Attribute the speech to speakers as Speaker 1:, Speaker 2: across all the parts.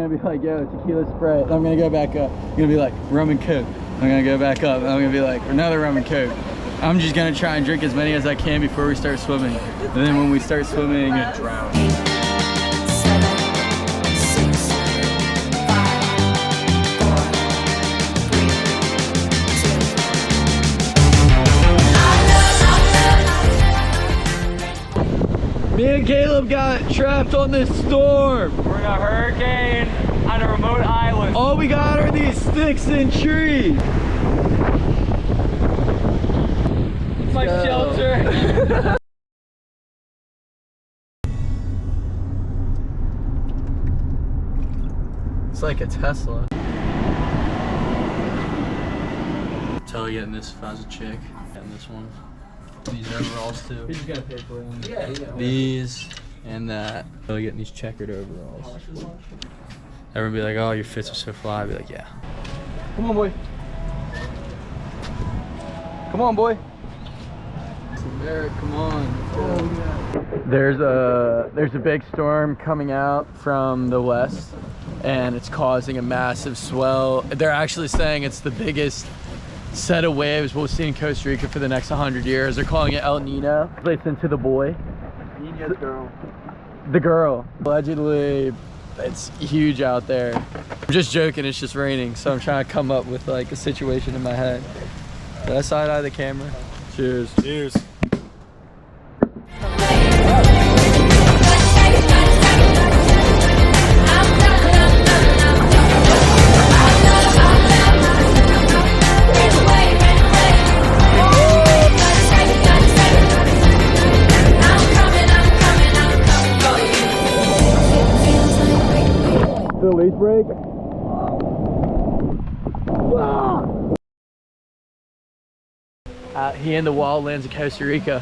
Speaker 1: gonna be like, yo, tequila Sprite. I'm gonna go back up. I'm gonna be like, rum and Coke. I'm gonna go back up. I'm gonna be like, another rum and Coke. I'm just gonna try and drink as many as I can before we start swimming. And then when we start swimming, drown. Me and Caleb got trapped on this storm.
Speaker 2: We're in a hurricane on a remote island.
Speaker 1: All we got are these sticks and trees.
Speaker 2: It's my shelter.
Speaker 1: It's like a Tesla. Totally getting this if I was a chick. Getting this one. These overalls too.
Speaker 2: Who's gonna pay for them?
Speaker 1: Yeah. These and that. Totally getting these checkered overalls. Everyone be like, oh, your fits are so fly. I'd be like, yeah. Come on, boy. Come on, boy. Eric, come on. Oh, yeah. There's a big storm coming out from the west, and it's causing a massive swell. They're actually saying it's the biggest set of waves we'll see in Costa Rica for the next 100 years. They're calling it El Nino. Relates into the boy.
Speaker 2: Nino's girl.
Speaker 1: The girl. Allegedly, it's huge out there. I'm just joking, it's just raining, so I'm trying to come up with like a situation in my head. Did I side eye the camera? Cheers.
Speaker 2: Cheers.
Speaker 1: The leash break. Out here in the wildlands of Costa Rica,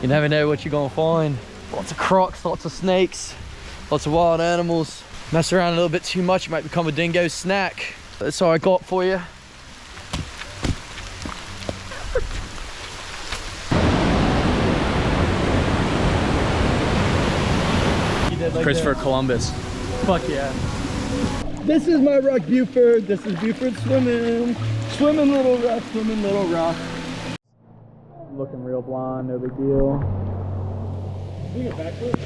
Speaker 1: you never know what you're gonna find. Lots of crocs, lots of snakes, lots of wild animals. Mess around a little bit too much, you might become a dingo snack. That's all I got for you. Christopher Columbus. Fuck yeah. This is my rock Buford. This is Buford swimming. Swimming little rock, swimming little rock. Looking real blonde, no big deal.
Speaker 2: You get backwards?